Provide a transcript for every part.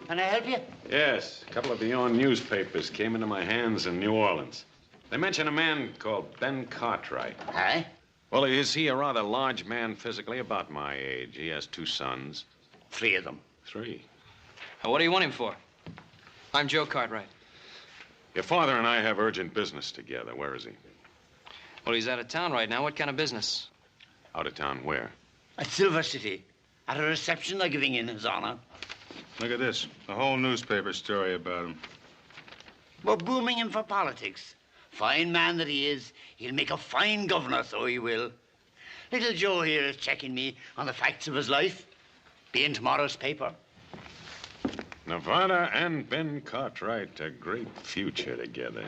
Can I help you? Yes. A couple of your newspapers came into my hands in New Orleans. They mention a man called Ben Cartwright. Aye? Well, is he a rather large man physically, about my age? He has 2 sons. 3 of them. 3. What do you want him for? I'm Joe Cartwright. Your father and I have urgent business together. Where is he? Well, he's out of town right now. What kind of business? Out of town where? At Silver City. At a reception they're giving in his honor. Look at this. A whole newspaper story about him. We're booming him for politics. Fine man that he is. He'll make a fine governor, so he will. Little Joe here is checking me on the facts of his life. Be in tomorrow's paper. Nevada and Ben Cartwright, a great future together.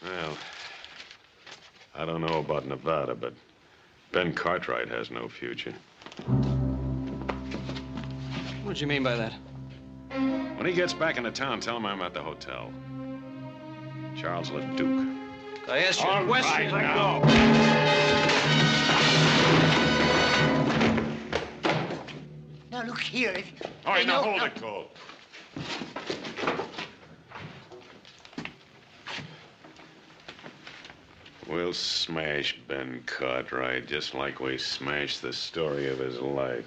Well, I don't know about Nevada, but Ben Cartwright has no future. What do you mean by that? When he gets back into town, tell him I'm at the hotel. Charles Leduque. I asked you a question. Right, now. Now, look here. All right, now hold it, Cole. We'll smash Ben Cartwright just like we smashed the story of his life.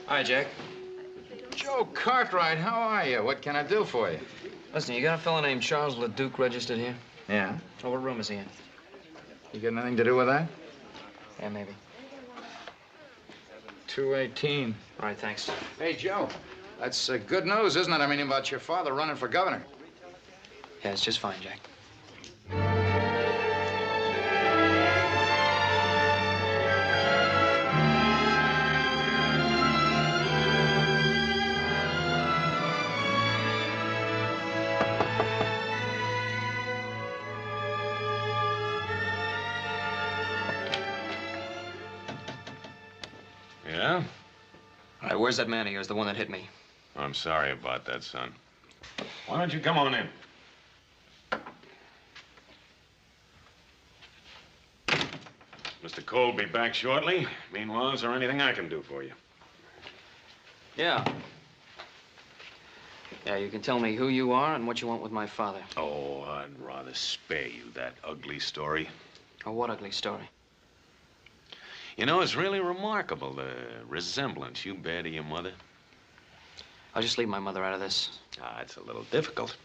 Hi, Jack. Joe Cartwright, how are you? What can I do for you? Listen, you got a fellow named Charles Leduque registered here? Yeah? Oh, what room is he in? You got anything to do with that? Yeah, maybe. 218. All right, thanks. Hey, Joe. That's good news, isn't it? I mean, about your father running for governor. Yeah, it's just fine, Jack. Yeah? All right, where's that man of yours, the one that hit me? I'm sorry about that, son. Why don't you come on in? Mr. Cole will be back shortly. Meanwhile, is there anything I can do for you? Yeah. Yeah, you can tell me who you are and what you want with my father. Oh, I'd rather spare you that ugly story. Oh, what ugly story? You know, it's really remarkable, the resemblance you bear to your mother. I'll just leave my mother out of this. It's a little difficult,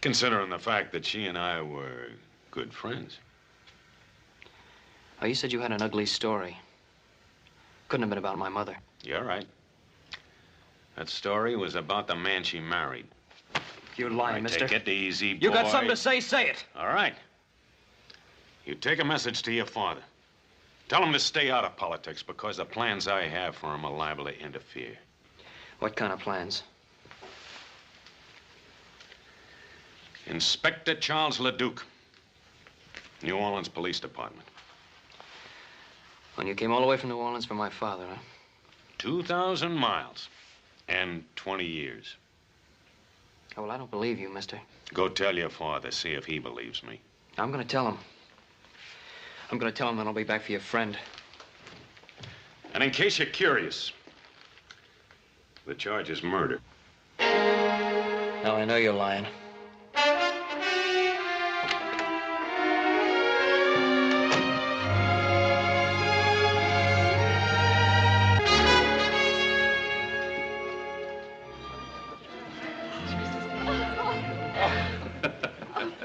considering the fact that she and I were good friends. Oh, you said you had an ugly story. Couldn't have been about my mother. You're right. That story was about the man she married. You're lying, mister. Take it easy, boy. You got something to say it. All right. You take a message to your father. Tell him to stay out of politics because the plans I have for him are liable to interfere. What kind of plans? Inspector Charles Leduque, New Orleans Police Department. When you came all the way from New Orleans for my father, huh? 2,000 miles and 20 years. Oh, well, I don't believe you, mister. Go tell your father, see if he believes me. I'm gonna tell him. I'm gonna tell him that I'll be back for your friend. And in case you're curious, the charge is murder. Now, I know you're lying.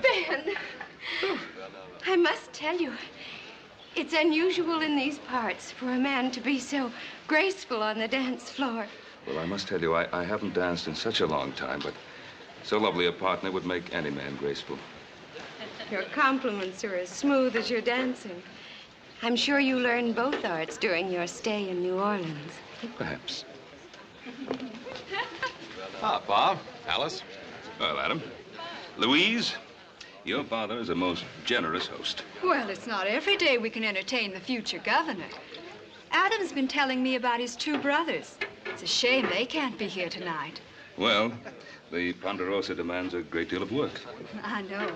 Ben, I must tell you, it's unusual in these parts for a man to be so graceful on the dance floor. Well, I must tell you, I haven't danced in such a long time, but so lovely a partner would make any man graceful. Your compliments are as smooth as your dancing. I'm sure you learned both arts during your stay in New Orleans. Perhaps. Ah, Bob, Alice. Well, Adam. Louise, your father is a most generous host. Well, it's not every day we can entertain the future governor. Adam's been telling me about his two brothers. It's a shame they can't be here tonight. Well, the Ponderosa demands a great deal of work. I know.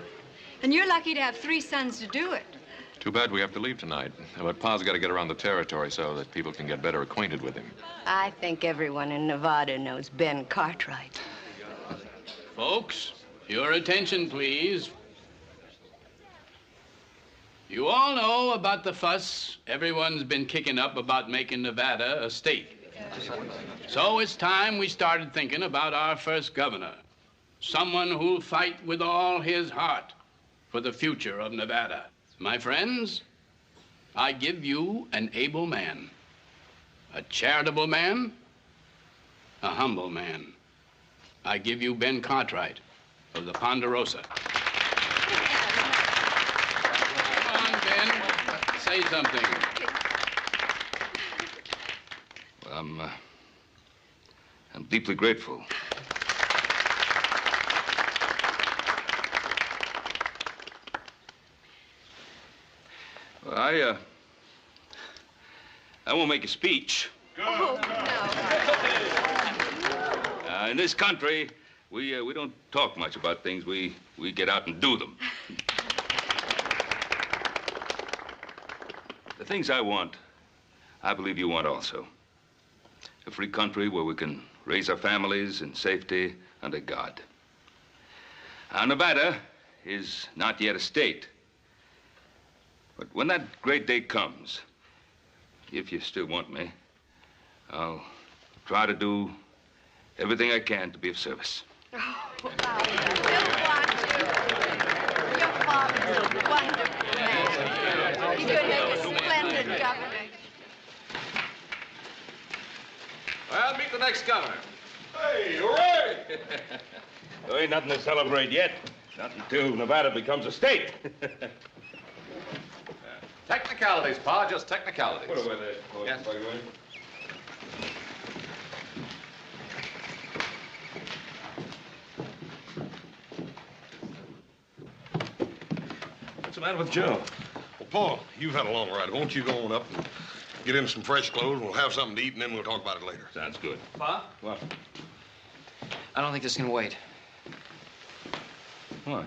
And you're lucky to have 3 sons to do it. Too bad we have to leave tonight. But Pa's got to get around the territory so that people can get better acquainted with him. I think everyone in Nevada knows Ben Cartwright. Folks, your attention, please. You all know about the fuss everyone's been kicking up about making Nevada a state. So it's time we started thinking about our first governor. Someone who'll fight with all his heart for the future of Nevada. My friends, I give you an able man, a charitable man, a humble man. I give you Ben Cartwright of the Ponderosa. Come on, Ben, say something. Well, I'm deeply grateful. Well, I won't make a speech. Oh, no. In this country, we don't talk much about things. We get out and do them. The things I want, I believe you want also. A free country where we can raise our families in safety under God. Now, Nevada is not yet a state. But when that great day comes, if you still want me, I'll try to do everything I can to be of service. Oh, I will want to. Your father's a wonderful man. He could make a splendid governor. Well, meet the next governor. Hey, hooray! There ain't nothing to celebrate yet. Not until Nevada becomes a state. Technicalities, Pa, just technicalities. Put away there. Yes. What's the matter with Joe? Well, Paul, you've had a long ride. Won't you go on up and get in some fresh clothes? We'll have something to eat, and then we'll talk about it later. Sounds good. Pa? What? I don't think this can wait. What?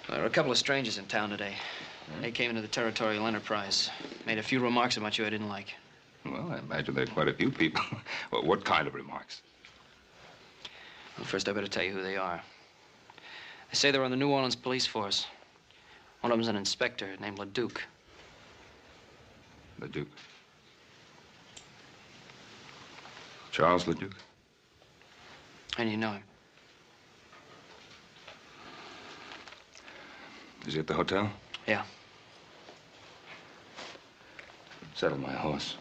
There are a couple of strangers in town today. They came into the Territorial Enterprise. Made a few remarks about you I didn't like. Well, I imagine there are quite a few people. Well, what kind of remarks? Well, first, I better tell you who they are. They say they're on the New Orleans police force. One of them's an inspector named Leduque. Leduque? Charles Leduque? And you know him. Is he at the hotel? Yeah. Settle my horse.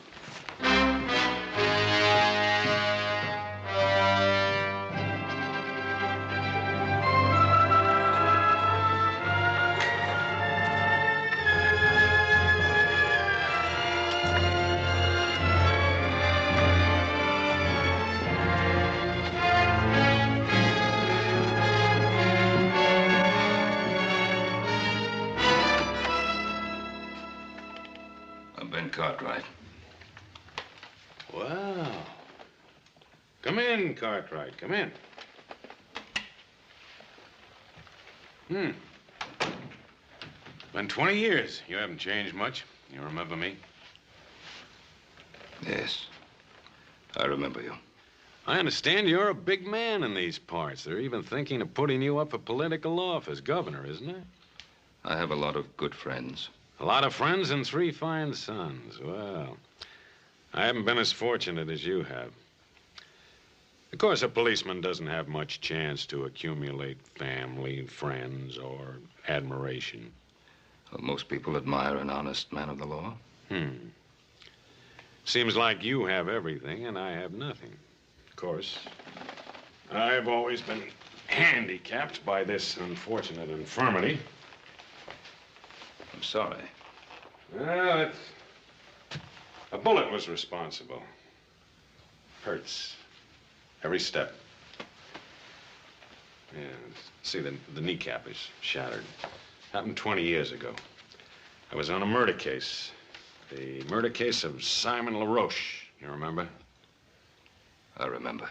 Ben Cartwright. Wow. Come in, Cartwright. Come in. Been 20 years. You haven't changed much. You remember me? Yes. I remember you. I understand you're a big man in these parts. They're even thinking of putting you up for political office, governor, isn't it? I have a lot of good friends. A lot of friends and 3 fine sons. Well, I haven't been as fortunate as you have. Of course, a policeman doesn't have much chance to accumulate family, friends, or admiration. Well, most people admire an honest man of the law. Seems like you have everything and I have nothing. Of course, I've always been handicapped by this unfortunate infirmity. I'm sorry. Well, a bullet was responsible. Hurts. Every step. Yeah, see, the kneecap is shattered. Happened 20 years ago. I was on a murder case. The murder case of Simon LaRoche. You remember? I remember.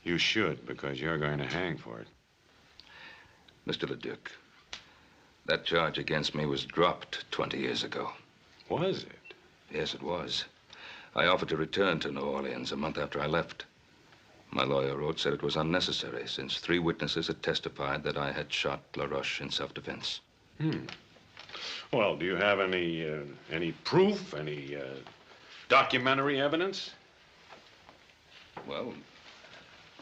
You should, because you're going to hang for it. Mr. Leduque, that charge against me was dropped 20 years ago. Was it? Yes, it was. I offered to return to New Orleans a month after I left. My lawyer wrote, said it was unnecessary, since 3 witnesses had testified that I had shot LaRoche in self-defense. Well, do you have any proof, any documentary evidence? Well,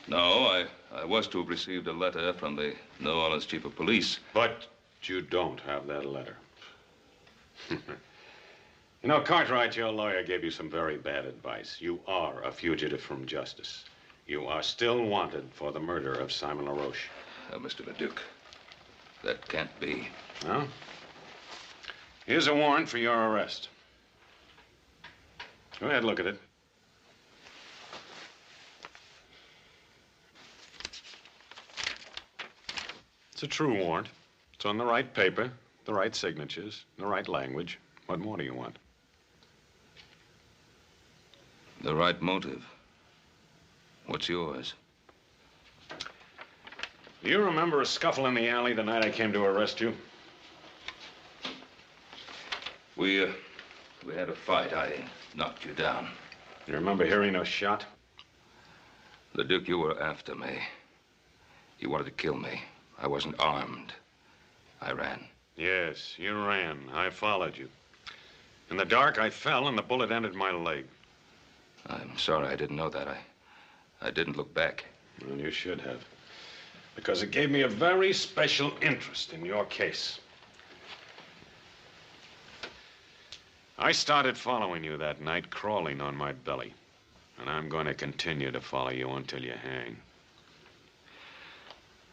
no, I was to have received a letter from the New Orleans chief of police. But you don't have that letter. You know, Cartwright, your lawyer gave you some very bad advice. You are a fugitive from justice. You are still wanted for the murder of Simon LaRoche. Mr. Leduque, that can't be. Well, here's a warrant for your arrest. Go ahead, look at it. It's a true warrant. It's on the right paper, the right signatures, the right language. What more do you want? The right motive. What's yours? Do you remember a scuffle in the alley the night I came to arrest you? We had a fight. I knocked you down. You remember hearing a shot? Leduque, you were after me. You wanted to kill me. I wasn't armed. I ran. Yes, you ran. I followed you. In the dark, I fell, and the bullet entered my leg. I'm sorry I didn't know that. I didn't look back. Well, you should have. Because it gave me a very special interest in your case. I started following you that night, crawling on my belly. And I'm going to continue to follow you until you hang.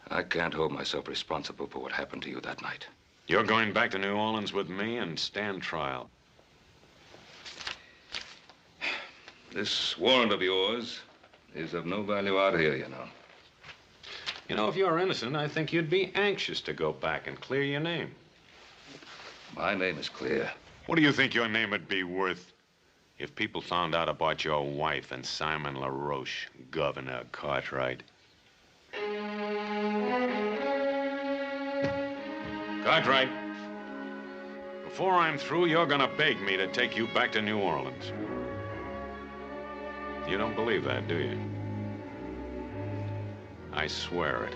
I can't hold myself responsible for what happened to you that night. You're going back to New Orleans with me and stand trial. This warrant of yours is of no value out here, you know. You know, if you're innocent, I think you'd be anxious to go back and clear your name. My name is clear. What do you think your name would be worth if people found out about your wife and Simon LaRoche, Governor Cartwright? Cartwright, before I'm through, you're gonna beg me to take you back to New Orleans. You don't believe that, do you? I swear it.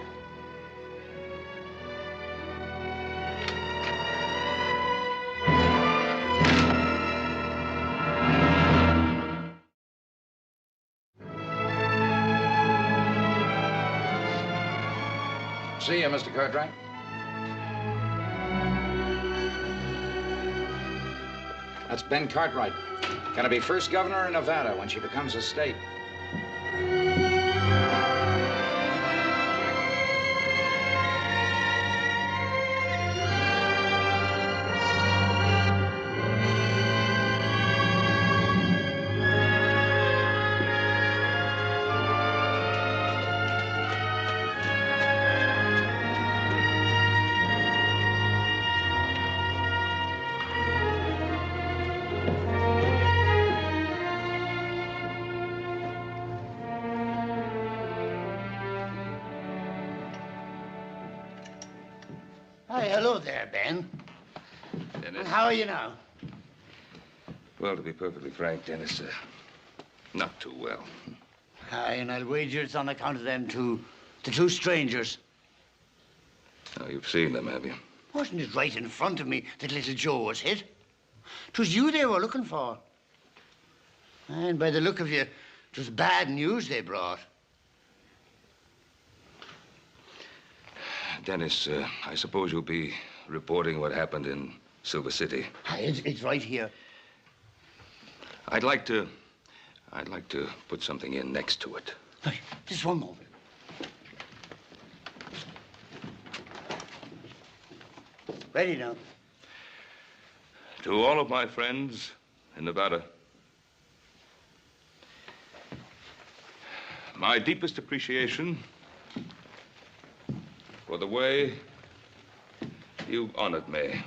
See you, Mr. Cartwright. That's Ben Cartwright. Gonna be first governor in Nevada when she becomes a state. Hi, hello there, Ben. Dennis. And how are you now? Well, to be perfectly frank, Dennis, not too well. Aye, and I'll wager it's on account of them the 2 strangers. Now, you've seen them, have you? Wasn't it right in front of me that little Joe was hit? 'Twas you they were looking for. And by the look of you, 'twas bad news they brought. Dennis, I suppose you'll be reporting what happened in Silver City. Aye, it's right here. I'd like to put something in next to it. Aye, just one moment. Ready now. To all of my friends in Nevada, my deepest appreciation for the way you've honored me.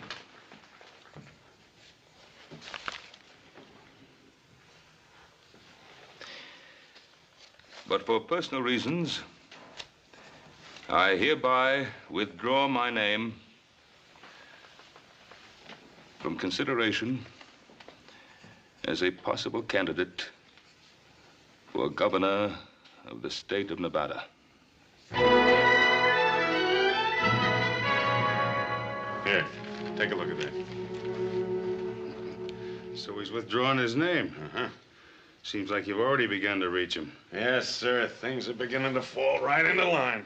But for personal reasons, I hereby withdraw my name from consideration as a possible candidate for governor of the state of Nevada. Here, take a look at that. So he's withdrawing his name. Uh-huh. Seems like you've already begun to reach him. Yes, sir. Things are beginning to fall right into line.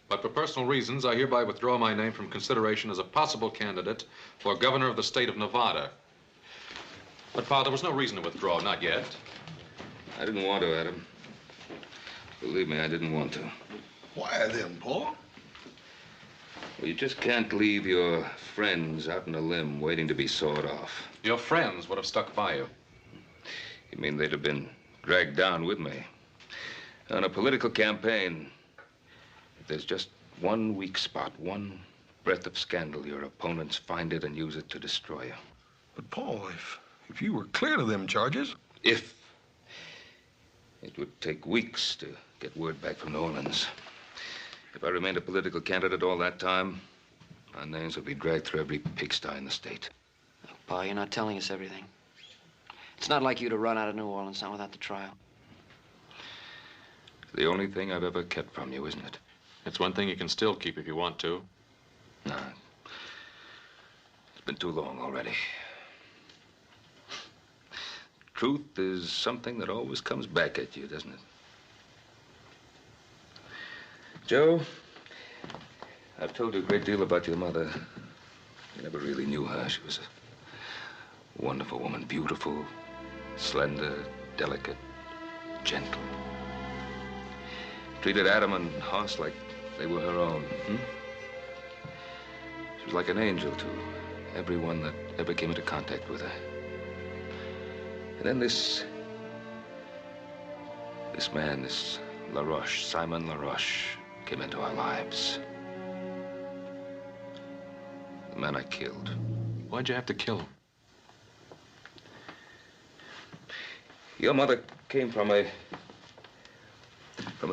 But for personal reasons, I hereby withdraw my name from consideration as a possible candidate for governor of the state of Nevada. But, Pa, there was no reason to withdraw, not yet. I didn't want to, Adam. Believe me, I didn't want to. Why then, Paul? Well, you just can't leave your friends out on a limb waiting to be sawed off. Your friends would have stuck by you. You mean they'd have been dragged down with me? On a political campaign, if there's just one weak spot, one breath of scandal, your opponents find it and use it to destroy you. But, Paul, if you were clear of them charges... If. It would take weeks to get word back from New Orleans. If I remained a political candidate all that time, our names would be dragged through every pigsty in the state. Look, Pa, you're not telling us everything. It's not like you to run out of New Orleans, not without the trial. It's the only thing I've ever kept from you, isn't it? It's one thing you can still keep if you want to. No. It's been too long already. Truth is something that always comes back at you, doesn't it? Joe, I've told you a great deal about your mother. You never really knew her. She was a wonderful woman, beautiful, slender, delicate, gentle. Treated Adam and Hoss like they were her own. She was like an angel to everyone that ever came into contact with her. And then this man, this LaRoche, Simon LaRoche, came into our lives. The man I killed. Why'd you have to kill him? Your mother came from a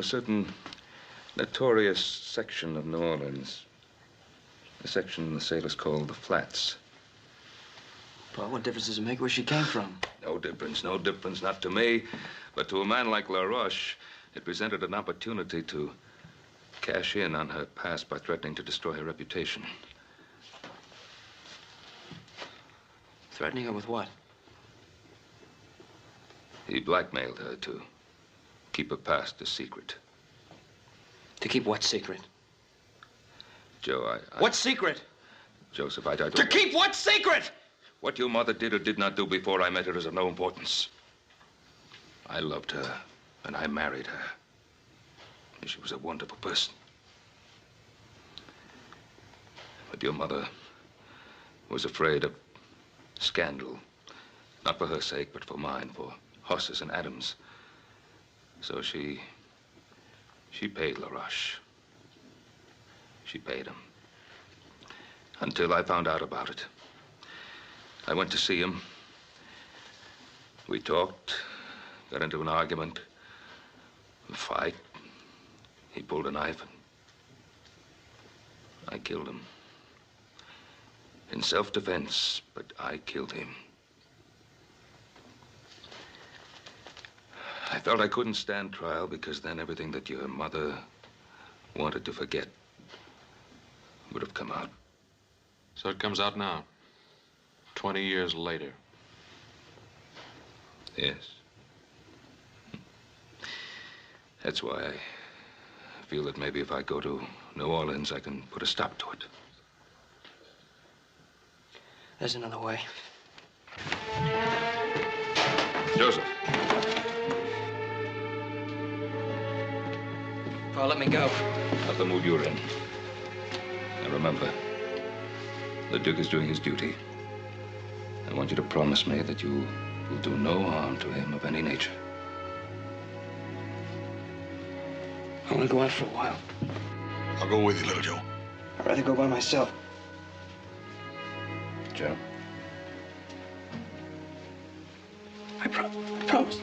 certain notorious section of New Orleans. A section the sailors called the Flats. Pa, what difference does it make where she came from? No difference, not to me. But to a man like LaRoche, it presented an opportunity to cash in on her past by threatening to destroy her reputation. Threatening her with what? He blackmailed her to keep her past a secret. To keep what secret? Joe, What secret? Joseph, I don't... To keep what secret? What your mother did or did not do before I met her is of no importance. I loved her, and I married her. She was a wonderful person. But your mother was afraid of scandal. Not for her sake, but for mine, for Hoss's and Adam's. So she paid LaRoche. She paid him. Until I found out about it. I went to see him. We talked, got into an argument, a fight. He pulled a knife and I killed him. In self-defense, but I killed him. I felt I couldn't stand trial because then everything that your mother wanted to forget would have come out. So it comes out now, 20 years later. Yes. That's why I feel that maybe if I go to New Orleans, I can put a stop to it. There's another way. Joseph. Pa, let me go. Not the mood you're in. And remember, Leduque is doing his duty. I want you to promise me that you will do no harm to him of any nature. I want to go out for a while. I'll go with you, little Joe. I'd rather go by myself. Joe? I promise.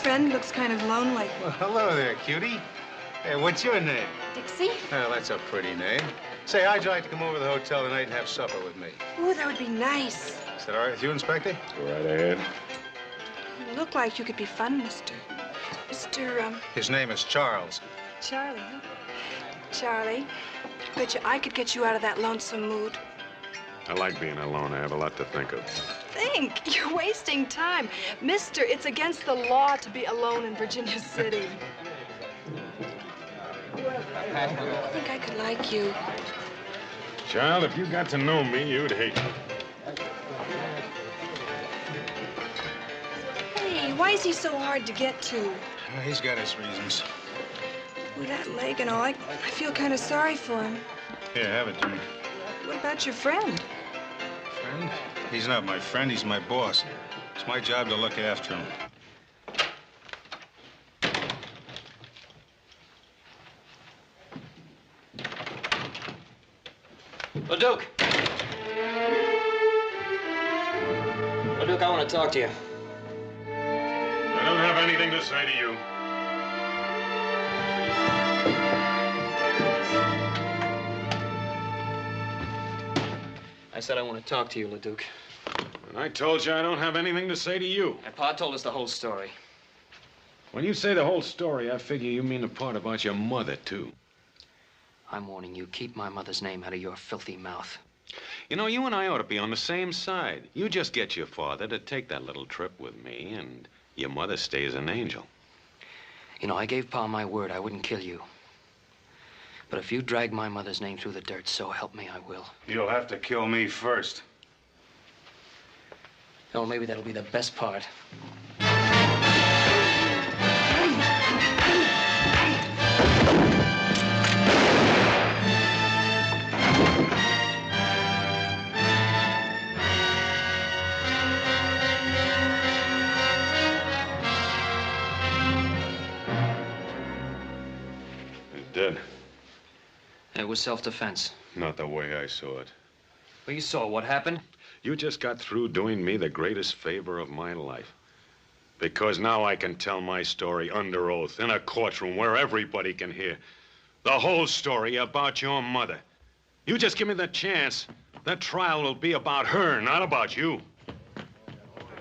Friend looks kind of lonely. Well, hello there, cutie. Hey, what's your name? Dixie? Well, that's a pretty name. Say, how'd you like to come over to the hotel tonight and have supper with me? Ooh, that would be nice. Is that all right with you, Inspector? Go right ahead. You look like you could be fun, Mr. His name is Charles. Charlie, huh? Charlie, bet you I could get you out of that lonesome mood. I like being alone. I have a lot to think of. Think, you're wasting time. Mister, it's against the law to be alone in Virginia City. I think I could like you. Child, if you got to know me, you'd hate me. Hey, why is he so hard to get to? Well, he's got his reasons. With that leg and all, I feel kind of sorry for him. Here, have a drink. What about your friend? Friend? He's not my friend, he's my boss. It's my job to look after him. Leduque! Leduque, I want to talk to you. I don't have anything to say to you. I said I want to talk to you, Leduque. And I told you I don't have anything to say to you. My pa told us the whole story. When you say the whole story, I figure you mean the part about your mother, too. I'm warning you, keep my mother's name out of your filthy mouth. You know, you and I ought to be on the same side. You just get your father to take that little trip with me, and your mother stays an angel. You know, I gave Pa my word I wouldn't kill you. But if you drag my mother's name through the dirt, so help me, I will. You'll have to kill me first. Oh, maybe that'll be the best part. He's dead. It was self-defense. Not the way I saw it. Well, you saw what happened. You just got through doing me the greatest favor of my life. Because now I can tell my story under oath in a courtroom where everybody can hear. The whole story about your mother. You just give me the chance. That trial will be about her, not about you.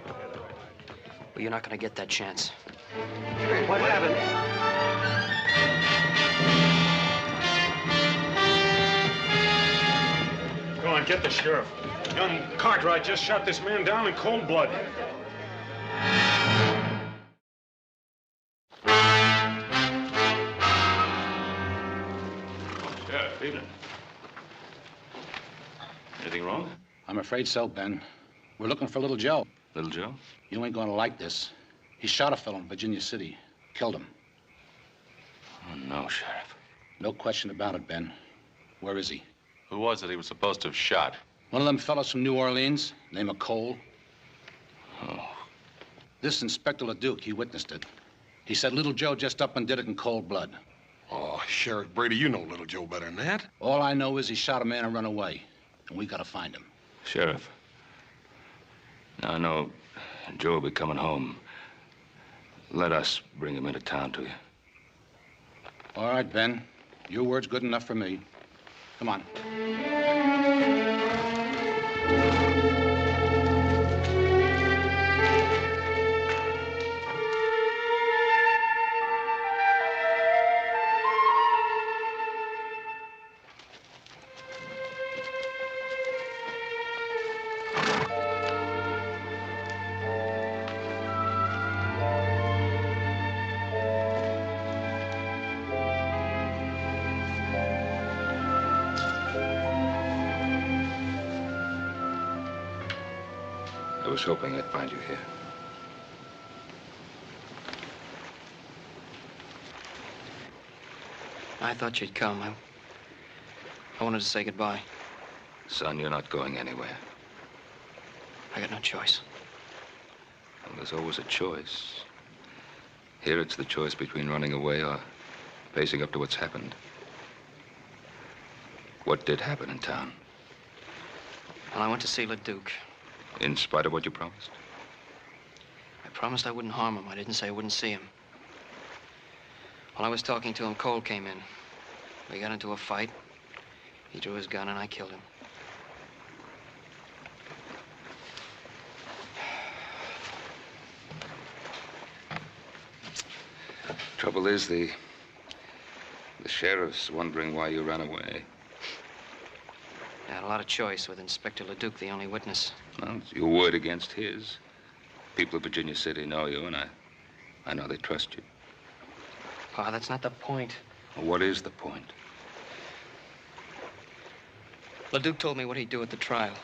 Well, you're not going to get that chance. What happened? Go on, get the sheriff. Young Cartwright just shot this man down in cold blood. Sheriff, evening. Anything wrong? I'm afraid so, Ben. We're looking for Little Joe. Little Joe? You ain't gonna like this. He shot a fellow in Virginia City. Killed him. Oh, no, Sheriff. No question about it, Ben. Where is he? Who was it he was supposed to have shot? One of them fellows from New Orleans, name of Cole. Oh. This Inspector Leduque, he witnessed it. He said Little Joe just up and did it in cold blood. Oh, Sheriff Brady, you know Little Joe better than that. All I know is he shot a man and run away. And we gotta find him. Sheriff, now I know Joe will be coming home. Let us bring him into town to you. All right, Ben. Your word's good enough for me. Come on. I was hoping I'd find you here. I thought you'd come. I wanted to say goodbye. Son, you're not going anywhere. I got no choice. Well, there's always a choice. Here it's the choice between running away or facing up to what's happened. What did happen in town? Well, I went to see Leduque. In spite of what you promised? I promised I wouldn't harm him. I didn't say I wouldn't see him. While I was talking to him, Cole came in. We got into a fight. He drew his gun and I killed him. Trouble is, the sheriff's wondering why you ran away. I had a lot of choice with Inspector Leduque, the only witness. Well, it's your word against his. People of Virginia City know you, and I know they trust you. Pa, that's not the point. Well, what is the point? Leduque told me what he'd do at the trial.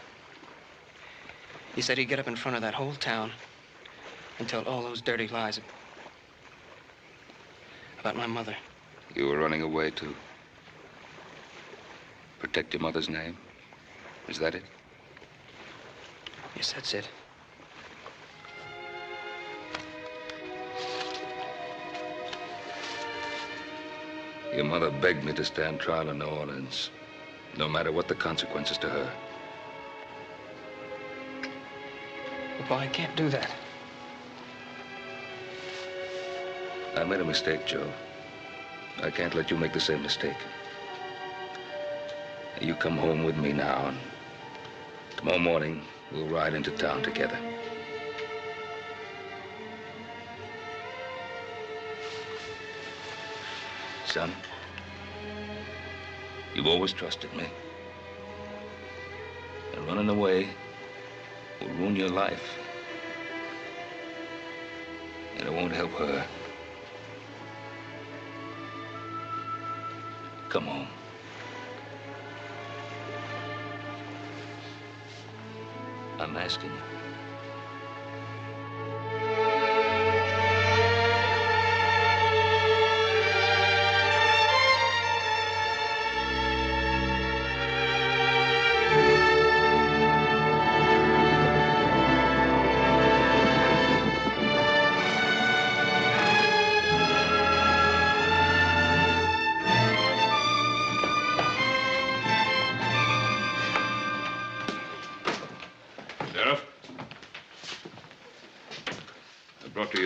He said he'd get up in front of that whole town and tell all those dirty lies about my mother. You were running away to protect your mother's name? Is that it? Yes, that's it. Your mother begged me to stand trial in New Orleans, no matter what the consequences to her. Well, Pa, I can't do that. I made a mistake, Joe. I can't let you make the same mistake. You come home with me now, and tomorrow morning, we'll ride into town together. Son, you've always trusted me. And running away will ruin your life. And it won't help her. Come home. I'm asking you.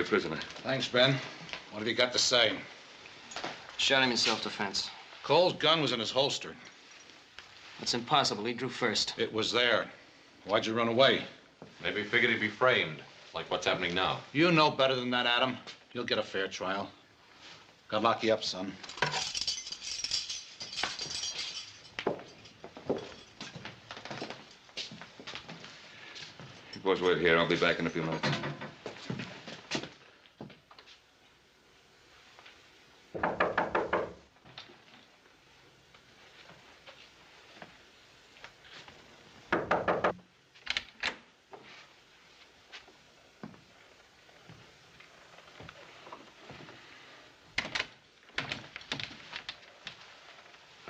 Prisoner. Thanks, Ben. What have you got to say? Shot him in self-defense. Cole's gun was in his holster. That's impossible. He drew first. It was there. Why'd you run away? Maybe he figured he'd be framed, like what's happening now. You know better than that, Adam. You'll get a fair trial. God lock you up, son. You boys wait here. I'll be back in a few minutes.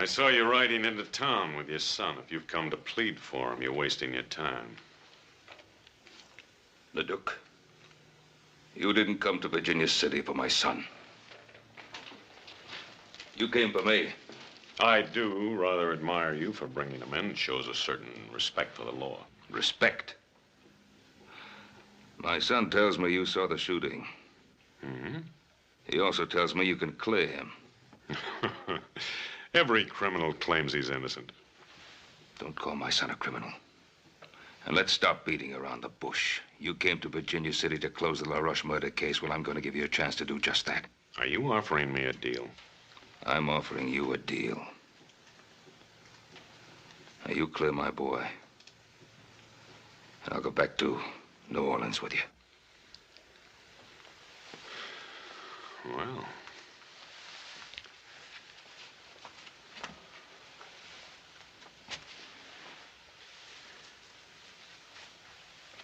I saw you riding into town with your son. If you've come to plead for him, you're wasting your time. Leduque, you didn't come to Virginia City for my son. You came for me. I do rather admire you for bringing him in. It shows a certain respect for the law. Respect? My son tells me you saw the shooting. Mm-hmm. He also tells me you can clear him. Every criminal claims he's innocent. Don't call my son a criminal. And let's stop beating around the bush. You came to Virginia City to close the LaRoche murder case. Well, I'm going to give you a chance to do just that. Are you offering me a deal? I'm offering you a deal. Now, you clear my boy. And I'll go back to New Orleans with you. Well.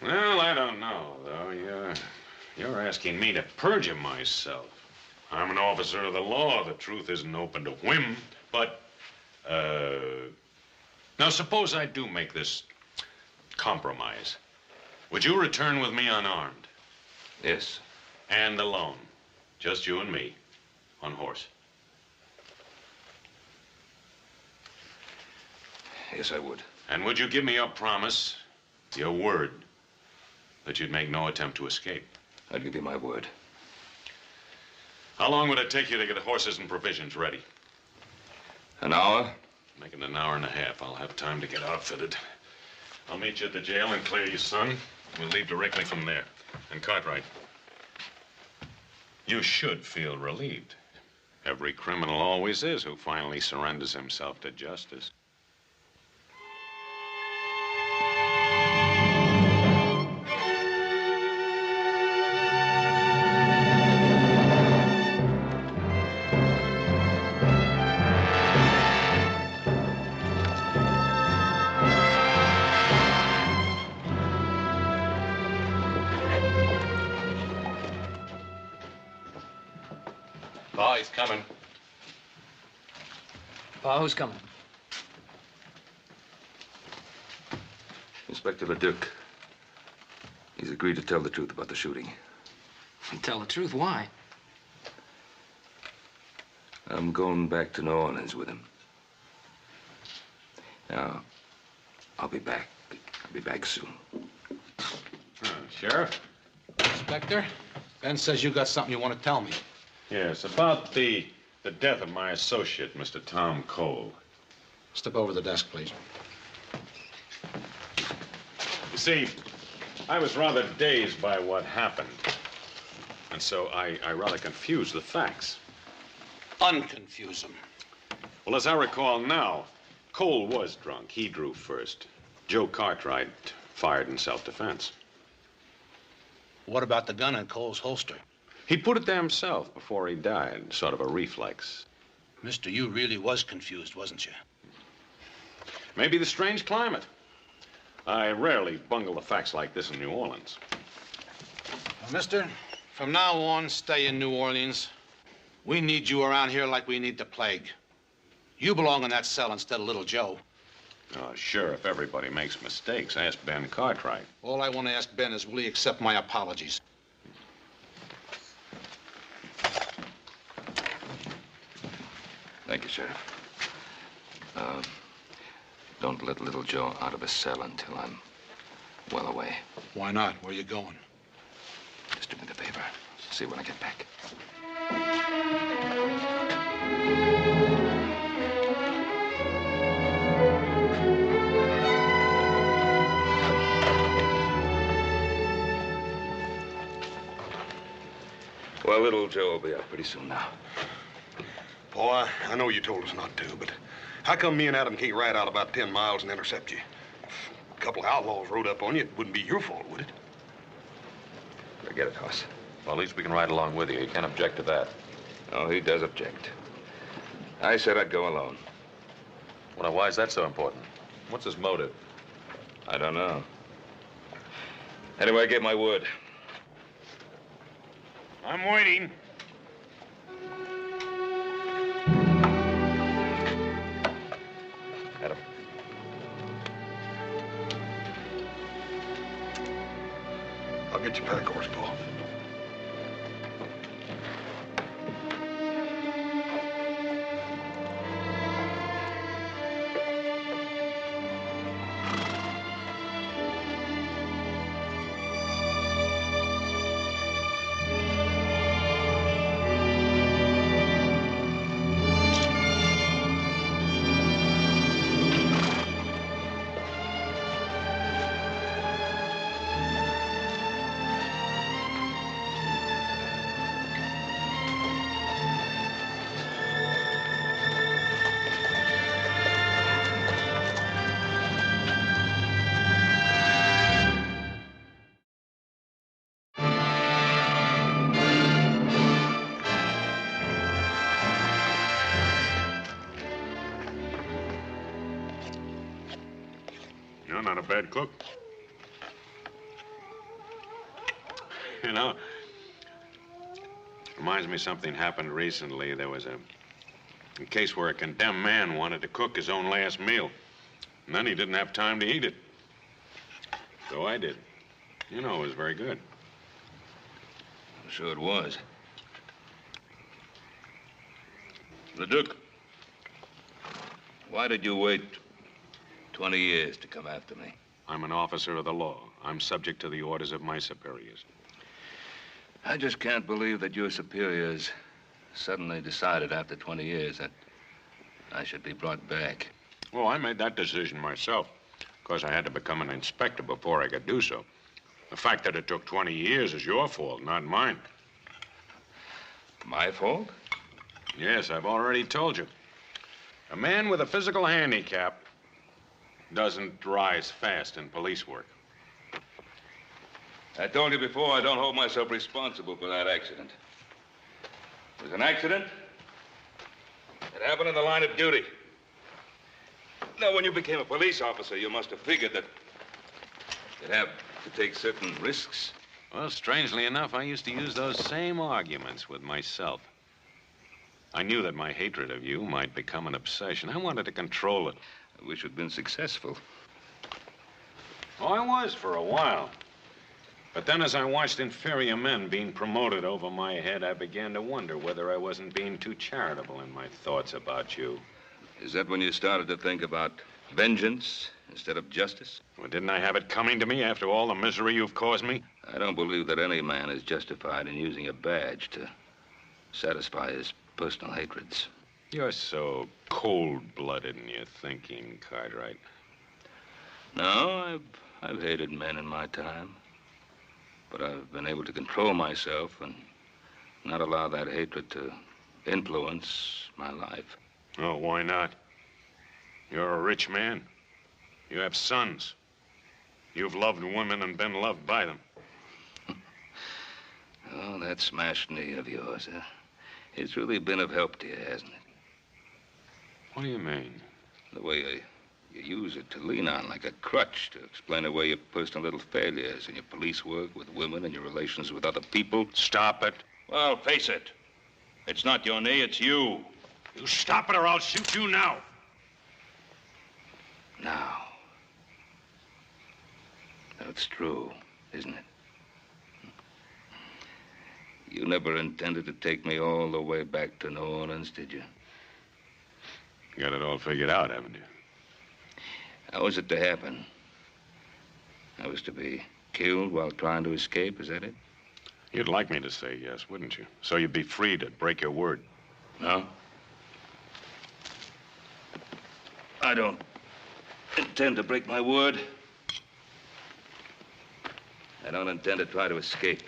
Well, I don't know, though. You're asking me to perjure myself. I'm an officer of the law. The truth isn't open to whim. But, now suppose I do make this compromise. Would you return with me unarmed? Yes. And alone? Just you and me, on horse? Yes, I would. And would you give me your promise, your word, that you'd make no attempt to escape? I'd give you my word. How long would it take you to get the horses and provisions ready? An hour? Make it an hour and a half. I'll have time to get outfitted. I'll meet you at the jail and clear your son. We'll leave directly from there. And Cartwright, you should feel relieved. Every criminal always is who finally surrenders himself to justice. Pa, he's coming. Pa, who's coming? Inspector Leduque. He's agreed to tell the truth about the shooting. Tell the truth, why? I'm going back to New Orleans with him. Now, I'll be back. I'll be back soon. Sheriff? Inspector, Ben says you got something you want to tell me. Yes, about the death of my associate, Mr. Tom Cole. Step over to the desk, please. You see, I was rather dazed by what happened. And so I rather confused the facts. Unconfuse them. Well, as I recall now, Cole was drunk. He drew first. Joe Cartwright fired in self-defense. What about the gun in Cole's holster? He put it there himself before he died, sort of a reflex. Mister, you really was confused, wasn't you? Maybe the strange climate. I rarely bungle the facts like this in New Orleans. Well, mister, from now on, stay in New Orleans. We need you around here like we need the plague. You belong in that cell instead of little Joe. Sheriff, everybody makes mistakes. Ask Ben Cartwright. All I want to ask Ben is, will he accept my apologies? Thank you, Sheriff. Don't let little Joe out of his cell until I'm well away. Why not? Where are you going? Just do me the favor. See you when I get back. Well, little Joe will be out pretty soon now. Boy, I know you told us not to, but how come me and Adam can't ride out about 10 miles and intercept you? If a couple of outlaws rode up on you, it wouldn't be your fault, would it? Forget it, Hoss. Well, at least we can ride along with you. You can't object to that. Oh, he does object. I said I'd go alone. Well, now, why is that so important? What's his motive? I don't know. Anyway, I gave my word. I'm waiting. Adam. I'll get your pack horse, Paul. bad cook. You know, reminds me something happened recently. There was a case where a condemned man wanted to cook his own last meal. And then he didn't have time to eat it. So I did. You know, it was very good. I'm sure it was. Leduque, why did you wait 20 years to come after me? I'm an officer of the law. I'm subject to the orders of my superiors. I just can't believe that your superiors suddenly decided after 20 years that I should be brought back. Well, I made that decision myself. Of course, I had to become an inspector before I could do so. The fact that it took 20 years is your fault, not mine. My fault? Yes, I've already told you. A man with a physical handicap doesn't rise fast in police work. I told you before, I don't hold myself responsible for that accident. It was an accident. It happened in the line of duty. Now, when you became a police officer, you must have figured that you'd have to take certain risks. Well, strangely enough, I used to use those same arguments with myself. I knew that my hatred of you might become an obsession. I wanted to control it. I wish you'd been successful. Oh, I was for a while. But then as I watched inferior men being promoted over my head, I began to wonder whether I wasn't being too charitable in my thoughts about you. Is that when you started to think about vengeance instead of justice? Well, didn't I have it coming to me after all the misery you've caused me? I don't believe that any man is justified in using a badge to satisfy his personal hatreds. You're so cold-blooded in your thinking, Cartwright. No, I've hated men in my time. But I've been able to control myself and not allow that hatred to influence my life. Oh, why not? You're a rich man. You have sons. You've loved women and been loved by them. Oh, that smashed knee of yours, huh? It's really been of help to you, hasn't it? What do you mean? The way you use it to lean on like a crutch to explain away your personal little failures in your police work with women and your relations with other people. Stop it. Well, face it. It's not your knee, it's you. You stop it or I'll shoot you now. Now. That's true, isn't it? You never intended to take me all the way back to New Orleans, did you? Got it all figured out, haven't you? How was it to happen? I was to be killed while trying to escape, is that it? You'd like me to say yes, wouldn't you? So you'd be free to break your word. No? I don't intend to break my word. I don't intend to try to escape.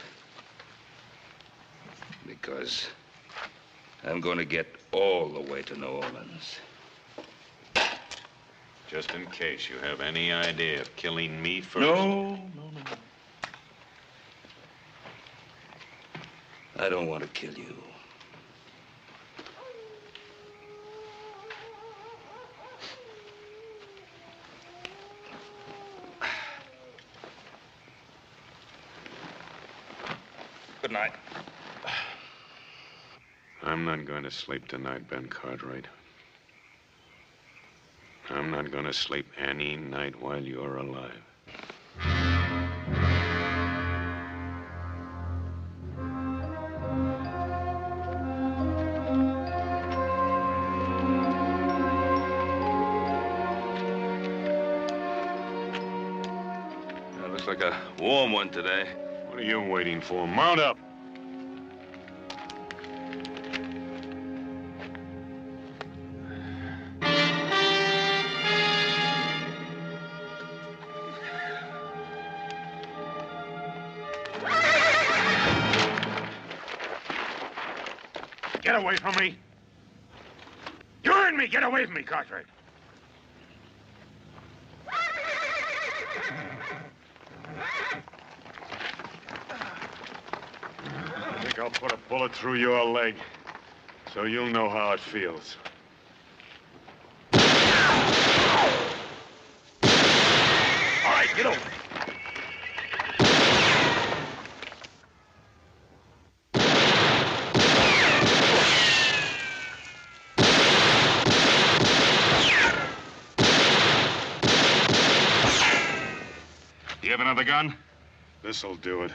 Because I'm going to get all the way to New Orleans. Just in case you have any idea of killing me first. No. I don't want to kill you. Good night. I'm not going to sleep tonight, Ben Cartwright. I'm not going to sleep any night while you're alive. That looks like a warm one today. What are you waiting for? Mount up. Get away from me! You heard me! Get away from me, Cartwright! I think I'll put a bullet through your leg, so you'll know how it feels. All right, Get over. You have another gun? This'll do it.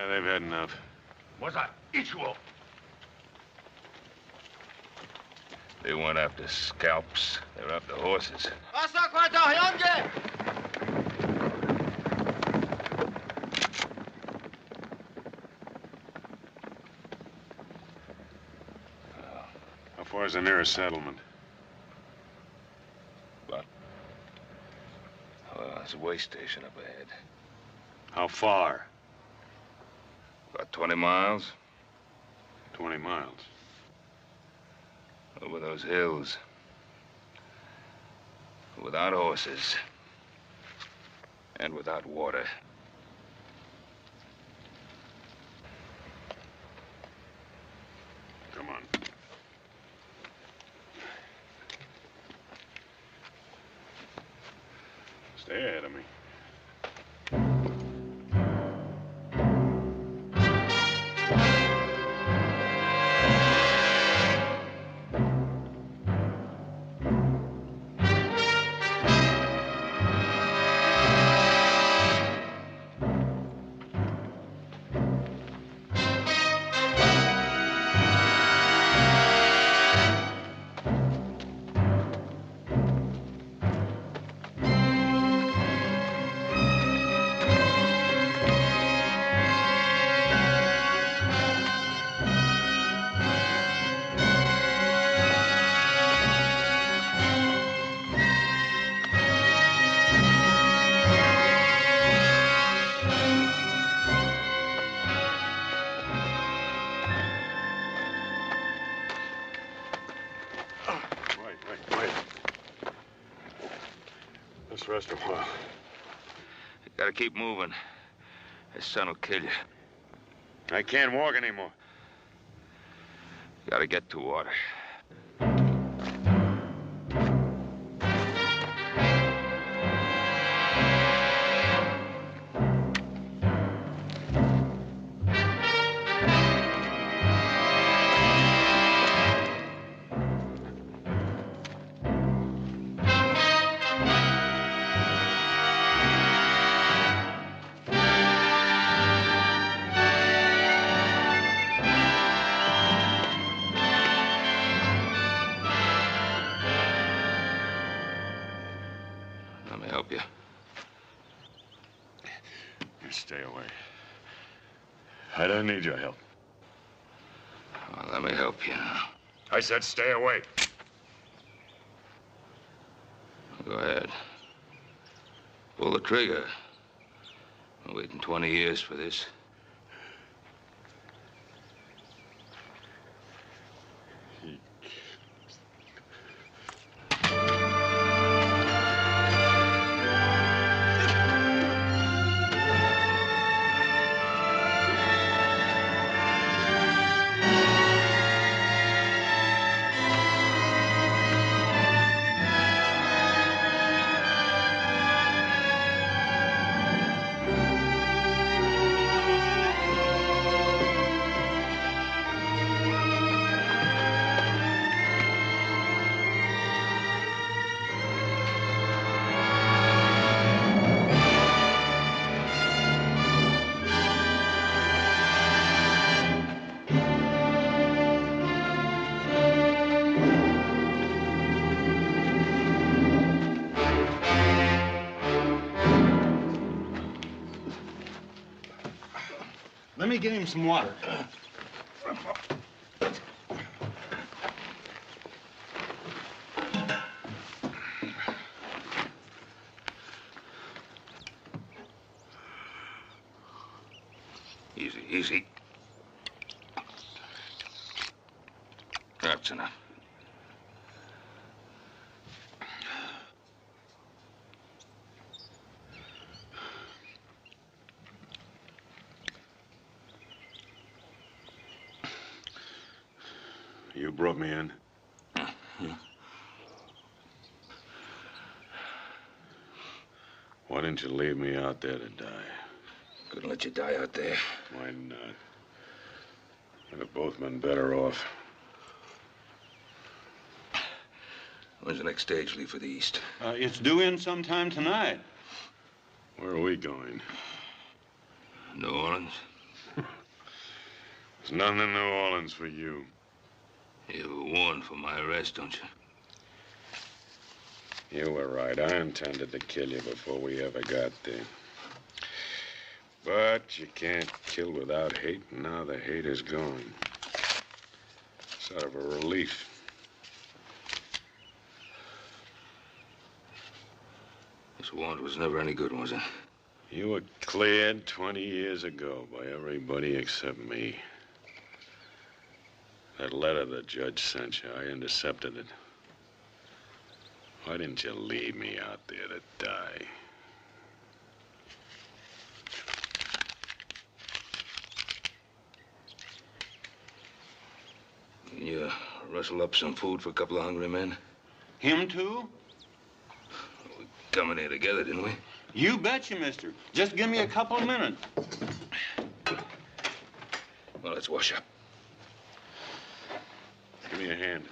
They've had enough. What's that? Ichuo. They weren't after scalps. They were after horses. How far is the nearest settlement? Well, there's a way station up ahead. How far? About 20 miles. 20 miles. Over those hills. Without horses. And without water. Come on. Stay ahead of me. Wait. Let's rest a while. You gotta keep moving. His son will kill you. I can't walk anymore. You gotta get to water. Let me help you. Stay away. I don't need your help. Well, let me help you now. I said stay away. Go ahead. Pull the trigger. I'm waiting 20 years for this. Let me get him some water. Easy, easy. That's enough. You brought me in. Yeah. Why didn't you leave me out there to die? Couldn't let you die out there. Why not? We'd have both been better off. When's the next stage leave for the East? It's due in sometime tonight. Where are we going? New Orleans. There's nothing in New Orleans for you. You were warned for my arrest, don't you? You were right. I intended to kill you before we ever got there. But you can't kill without hate, and now the hate is gone. Sort of a relief. This warrant was never any good, was it? You were cleared 20 years ago by everybody except me. That letter the judge sent you, I intercepted it. Why didn't you leave me out there to die? Can you rustle up some food for a couple of hungry men? Him too? We come in here together, didn't we? You betcha, mister. Just give me a couple of minutes. Well, let's wash up. Give me a hand.